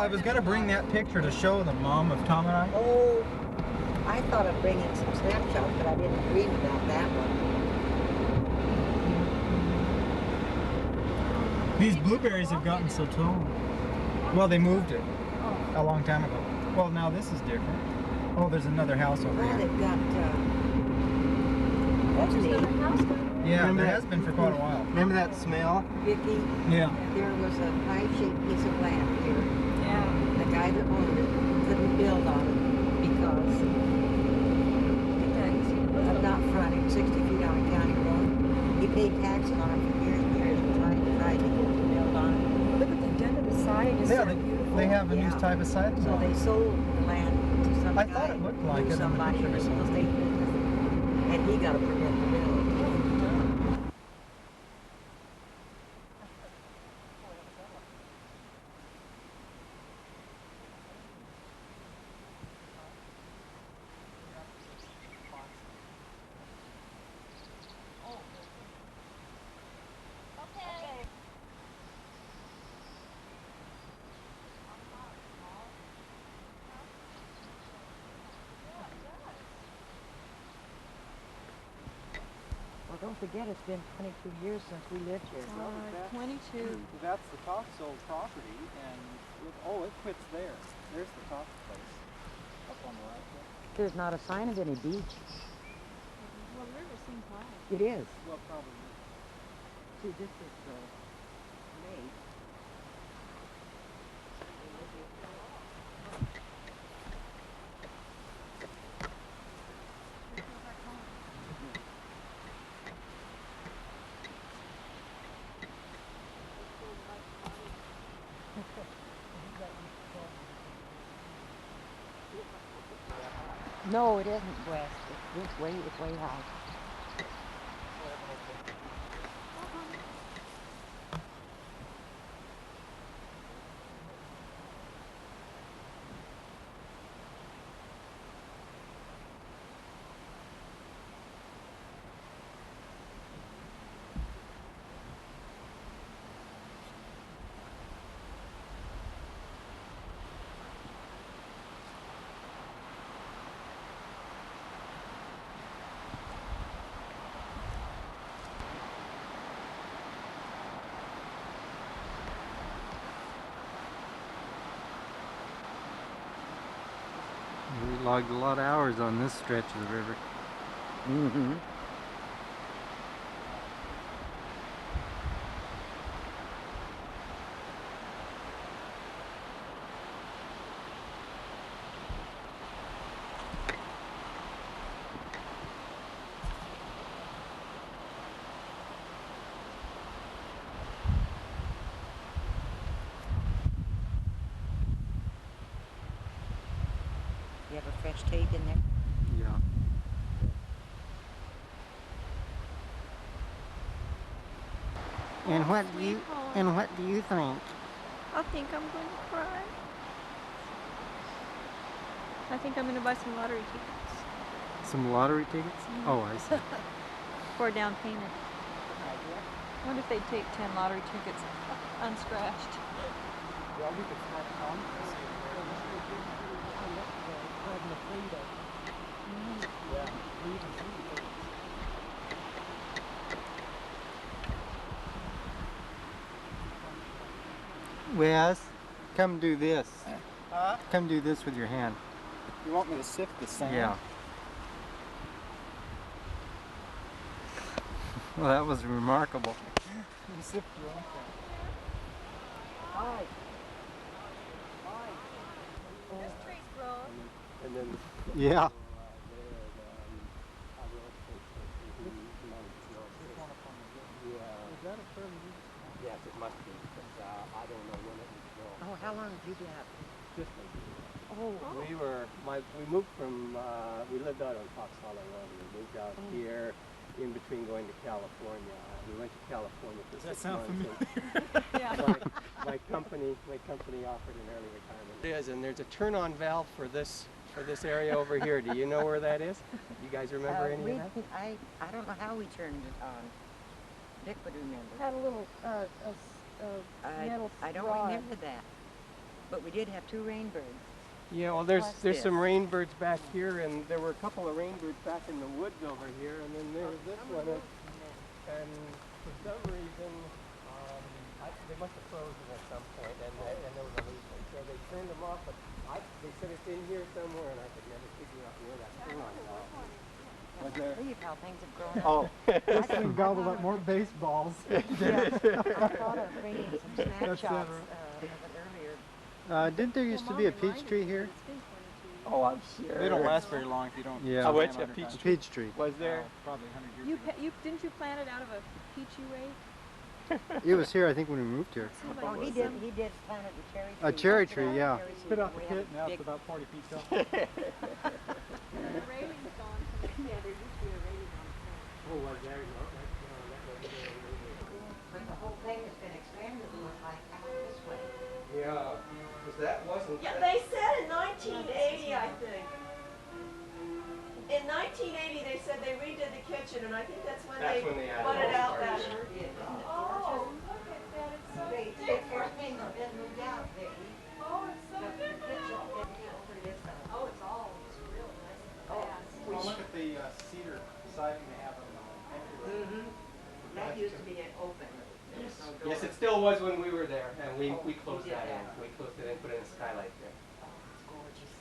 I was going to bring that picture to show the mom of Tom and I. Oh, I thought of bringing some snapshots, but I didn't dream about that one. These blueberries have gotten so tall. Well, they moved it a long time ago. Well, now this is different. Oh, there's another house over Well, here. they've got, that's neat. Yeah, Remember there that- has been for quite a while. Remember that smell? Vicky, Yeah. there was a pie-shaped piece of land here. Yeah. The guy that owned it couldn't build on it because of not fronting 60 feet on a county road. He paid taxes on it for years and years and tried to get it to build on it. Look at the dent of the side. It's Yeah, so beautiful. they have a new Yeah. type of side. So they sold the land to some I guy thought it looked who like knew it on the somebody in the picture. real estate business, and he got a permit to build. Well, don't forget, it's been 22 years since we lived here. 22. That's the Topsail property, and it quits there. There's the top place up on the right there. There's not a sign of any beach. Well, the river seems high. It is. Well, probably. See, this is lake. No, it isn't west. It's way high. We logged a lot of hours on this stretch of the river. Mm-hmm. You have a fresh tape in there? Yeah. And what do you think? I think I'm going to cry. I think I'm going to buy some lottery tickets Some lottery tickets? Oh, I see. for a down payment. I wonder if they'd take 10 lottery tickets unscratched. Well, we could try Tom. Wes, come do this. Huh? Come do this with your hand. You want me to sift the sand? Yeah. Well, that was remarkable. You sift your own sand. Hi. This tree's grown. And then, yeah. Yes, it must be, because I don't know when it was built. Oh, how long did you be out? Just a year. Oh, We moved from, we lived out on Fox Hollow Road, and we moved out here in between going to California. We went to California for Does that 6 sound months. familiar? Yeah. My company offered an early retirement. It is, and there's a turn-on valve for this area over here. Do you know where that is? You guys remember any of that? I don't know how we turned it on. Dick would remember. Had a little metal I don't rod. remember that. But we did have 2 rainbirds. Yeah, well, Plus there's this. some rainbirds back here, and there were a couple of rainbirds back in the woods over here, and then there's this one. And for some reason, they must have frozen at some point, and there was a leak. So they turned them off, but they said it's in here somewhere, and I could never figure out where that came on. Was there? Leave how things have grown up. Oh. This thing gobbled up more baseballs. I thought of bringing some That's snapshots it, of it earlier. Didn't there used to be a peach tree here? Oh, I'm sure. They don't last very long if you don't. Yeah. A which? plant A under peach time. Peach tree. Was there? Probably 100 years ago. Didn't you plant it out of a peachy way? It was here, I think, when we moved here. Seemed Oh, like he did plant a cherry tree. A cherry Spit tree, out yeah. cherry tree. Spit out the We had pit, a now big- it's about 40 feet tall. the railing's gone from the Yeah, there used to be a railing on the front. Oh, was there? No, that wasn't there. But the whole thing has been expanded to look like out this way. Yeah, because that wasn't. Yeah, they said in 1980, I think. In 1980, they said they redid the kitchen, and I think that's when That's they when they added put it all out the back. Sure did. Oh, look at that, it's so Everything different. has been moved out, Vicky. Oh, it's so The different. kitchen, over this side. Oh, it's all just real nice and Oh. fast. Well, look at the cedar siding they have on the entry. That used to be an open. There was no door. Yes, it still was when we were there, and we Oh, closed you did that in. that. We closed it in, put in a skylight there. Oh, it's gorgeous.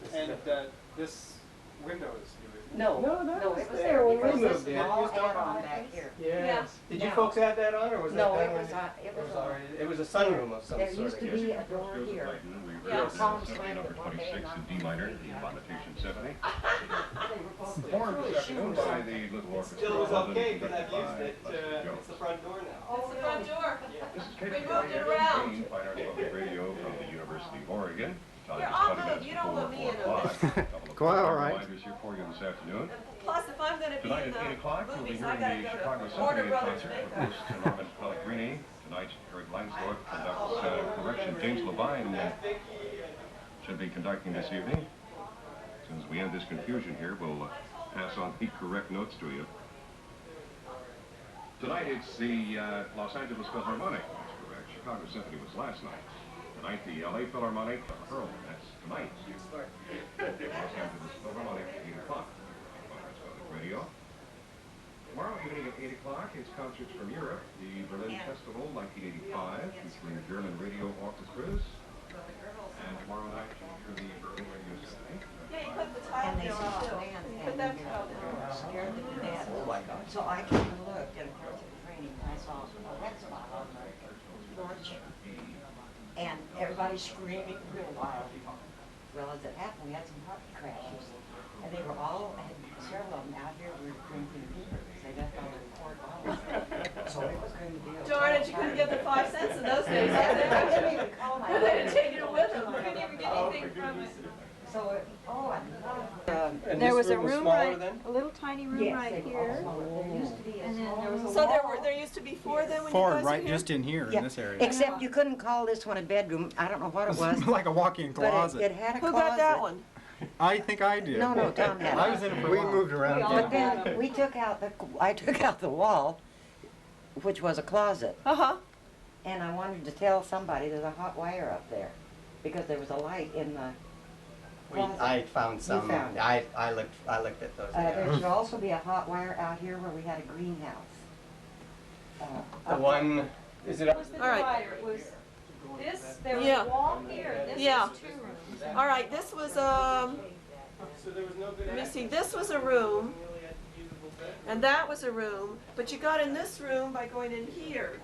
This is And the- this window is new, isn't it? No, No, that was it was there there when we because moved this in. all Used had up on on back this? here. Yes. Did you No. folks add that on, or was No, that it done was when on, it was on. already? It was a sunroom of some There sort. used I to guess. be a door here. Yeah. Palm slant Number at one 26 end on in D minor, one the side. Lamentation Symphony. They were both there. Orange Really afternoon shoes. By the Little Orchestra. Still was London, okay, because I've conducted used by it. Leslie Jones. It's the front door now. It's the front door. This is We Kate moved it Ryan, around. Dean, Fine Arts Public Radio from the University of Oregon. Time Here, is I'll 20 move. minutes You don't before want me in 4 on o'clock. this. Couple of Quite all program right. reminders here for you this afternoon. Plus, if I'm gonna be Tonight in at 8 o'clock, the we'll be movies, I hearing gotta the go Chicago to Warner Symphony Brothers concert makeup. with host Norman Pellegrini. Tonight, Eric Langsdorff conducts correction. James Levine should be conducting this evening. As soon as we end this confusion here, we'll pass on the correct notes to you. Tonight it's the Los Angeles Philharmonic. That's correct. Chicago Symphony was last night. Tonight the LA Philharmonic, the Perlman. That's tonight. Los Angeles Philharmonic, 8 o'clock. Fine Arts Public Radio. Tomorrow evening at 8 o'clock, it's concerts from Europe. The Berlin Festival 1985, featuring German radio orchestras. And tomorrow night, you'll hear the Berlin Radio Symphony. Yeah, you put the tile And they down saw too. land You and put that you tile know, down. scared them to death. Oh my God. So I came and looked and I took training and I saw a wet spot on the porch. And everybody screaming real loud. Well, as it happened, we had some property crashes. And they were all, I had several of them out here were drinking beer. They left all their quart bottles. So it was going to be a. Darn it, you couldn't get the 5 cents in those days, I had they? didn't even call my. They didn't take it with them. Couldn't even get anything from it. So, I love. And There this was a room room smaller right, then? a little tiny room Yes, right they were all here. smaller. There used to be a And then small there was a room. So wall. there used to be 4 then when you Four, guys right, were here? just in here, in this area. Except you couldn't call this one a bedroom. I don't know what it was. Like a walk-in But closet. it had a Who closet. got that one? I think I did. No, no, Tom had it. I was in it for a We while. moved around. But then we took out I took out the wall, which was a closet, Uh-huh. and I wanted to tell somebody there's a hot wire up there, because there was a light in the closet. I found some. found it. I looked at those. There should also be a hot wire out here where we had a greenhouse. The one, is it What up? was the All right. divider? It was this, there was Yeah. a wall here, this Yeah. was 2 rooms. All right, this was, So there was no good let me see, access. this was a room, and that was a room, but you got in this room by going in here.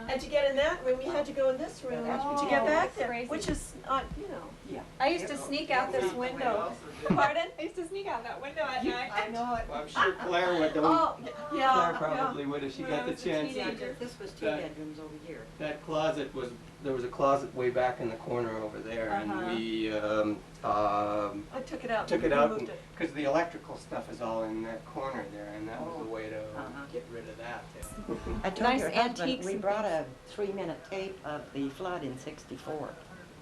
And to get in that room, you had to go in this room to get Oh, back that's there, crazy. which is, you know. I used to sneak out this window. Pardon? I used to sneak out that window at night. I know it. Well, I'm sure Claire would. Oh, yeah, Claire yeah. probably would if she When got I the was a chance. teenager. This was 2 That- bedrooms over here. That closet was, there was a closet way back in the corner over there, Uh-huh. and we I took it out. took it and out moved it. because the electrical stuff is all in that corner there, and that was the way to Uh-huh. get rid of that. I told Nice your husband, antiques we and brought a 3-minute tape of the flood in '64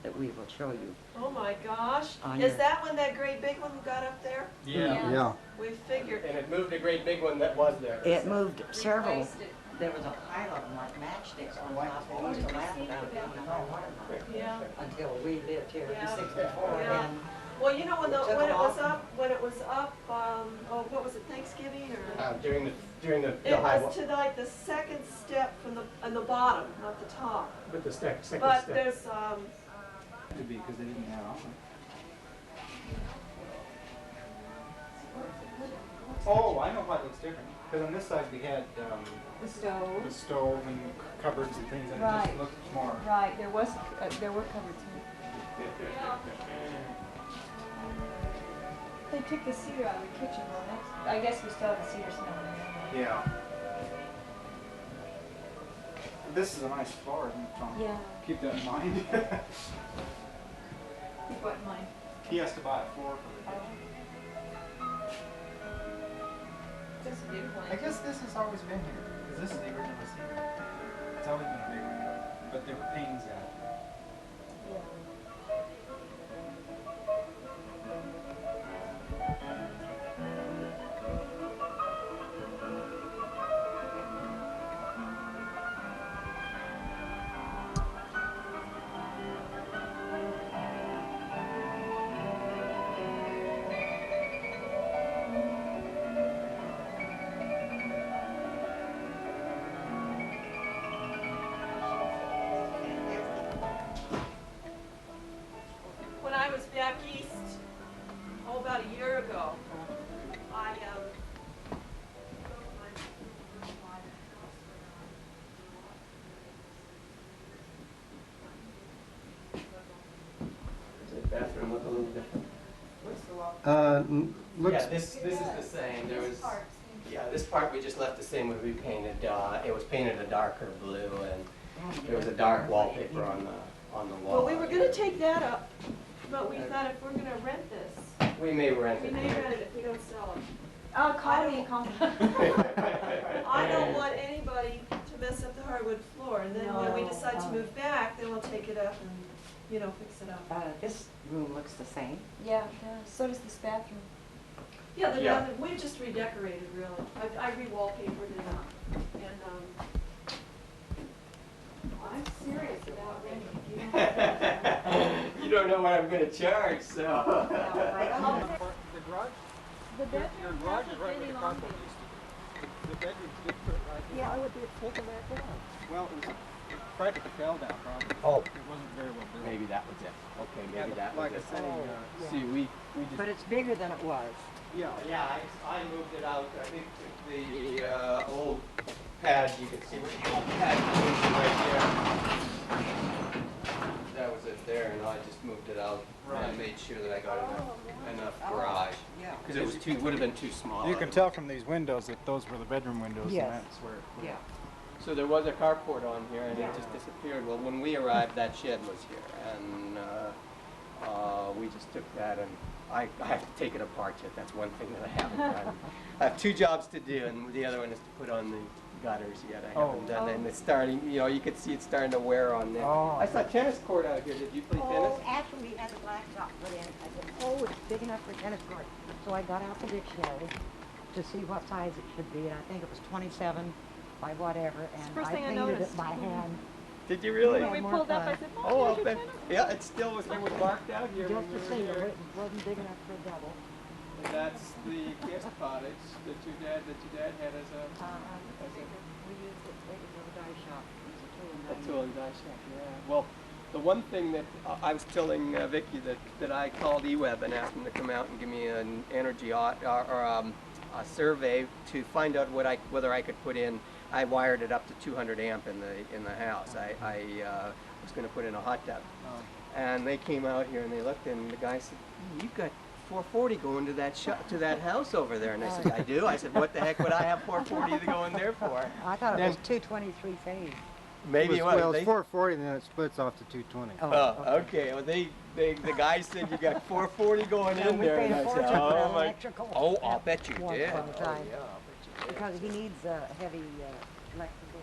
that we will show you. Oh my gosh. On Is your- that when that great big one got up there? Yeah. Yeah. We figured. And it moved a great big one that was there. It moved several. Replaced it. There was a pile of them like matchsticks on top, and we used to laugh about it being a high water mark Yeah. until we lived here in Yeah. '64. Yeah. And Well, you know, when Took when them it was off. up, oh, what was it, Thanksgiving or? During the It high was to like the second step from on the bottom, not the top. with the second But step. there's, To be because they didn't have on. Oh, I know why it looks different. Because on this side we had The stove. the stove and cupboards and things, and it Right. just looked more. Right, there were cupboards here. They took the cedar out of the kitchen, though. I guess we still have the cedar smell in there. Yeah. This is a nice floor, isn't it, Tom? Yeah. Keep that in mind. Keep what in mind? He has to buy a floor for the kitchen. That's a beautiful I guess this has always been here, because this is the original cedar. It's always been a big window, but there were panes at it. when I was back east, about a year ago, I, The bathroom look a little different. Looks. Yeah, this is the same. There was. Yeah, this part we just left the same. We painted. It was painted a darker blue, and there was a dark wallpaper on the wall. well, we were gonna take that up, but we thought if we're gonna rent this, We may rent we it. may rent it if we don't sell it. Oh, call me. I don't want anybody to mess up the hardwood floor, and then when we decide to move back, then we'll take it up and, you know, fix it up. this room looks the same. Yeah, it does. So does this bathroom. Yeah, Yeah. we just redecorated, really. I re-wallpapered it up, and, I'm serious about renting. You don't have to- You don't know what I'm gonna charge, so. The garage? The bedroom Your garage is hasn't right been where the elongated. carport used to be. The bedroom's good for it right there. Yeah, I would be taking that down. Well, it practically fell down, probably. Oh. It wasn't very well built. Maybe that was it. Okay, Yeah, maybe that was like I it. said, See, we just. But it's bigger than it was. yeah. Yeah, I moved it out. I think the old pad, you can see where the old pad was right there. That was it there, and I just moved it out. And I Right. made sure that I got enough garage. Yeah. Because it was would have been too small. You can tell from these windows that those were the bedroom windows, Yes. and that's where. Yeah. So there was a carport on here, and it just disappeared. Well, when we arrived, that shed was here, and we just took that, and I have to take it apart yet. That's one thing that I haven't done. I have two jobs to do, and the other one is to put on the gutters yet. I haven't done that, and it's starting. You know, you can see it's starting to wear on there. Oh. I saw tennis court out here. Did you play tennis? Oh, after we had the blacktop put in, I said, oh, it's big enough for a tennis court. So I got out the dictionary to see what size it should be, and I think it was 27 by whatever, and first I thing I painted noticed. it by hand. Did you really? Yeah. When we more pulled up, fun. I said, Oh, Mom, I'll there's bet. your tennis Yeah, it still was. It was marked out here. Just when to we were see, here. it wasn't big enough for a double. And that's the guest cottage that your dad had as a We used it, it was a dye shop. It was a tool and die shop. Yeah. Well, the one thing that I was telling Vicky that I called eWeb and asked them to come out and give me an energy a survey to find out whether I could put in. I wired it up to 200 amp in the house. I was going to put in a hot tub, and they came out here and they looked, and the guy said, "You've got 440 going to that house over there." And I said, "I do." I said, "What the heck would I have 440 to go in there for?" I thought it Then- was 223 phase. Maybe it was. Well, They- it's 440 and then it splits off to 220. Oh, okay. Well, the guy said you got 440 going in we there, paid and a I fortune said, for that "Oh my." electrical. Oh, I'll bet you Once did. upon a Oh, time. yeah, I'll bet you did. Because he needs heavy electrical.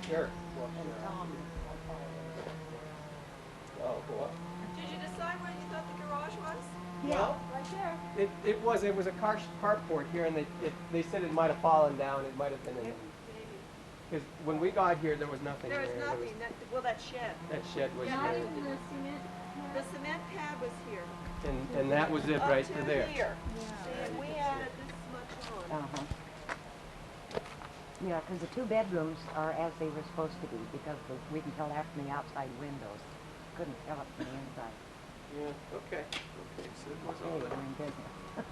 Sure. And Tom, Oh, boy. Did you decide where you thought the garage was? Well, Right there. it was a carport here, and they said it might have fallen down. It might have been in. Maybe. Because when we got here, there was nothing There was there. nothing, well, that shed. That shed was Not here. even the cement pad was here. And that was it right to Up there. to here. See, and we added this much on. Uh-huh. Yeah, because the 2 bedrooms are as they were supposed to be, because we can tell that from the outside windows. Couldn't tell it from the inside. Yeah, okay. Okay, so it was Hey, all we're there. in business.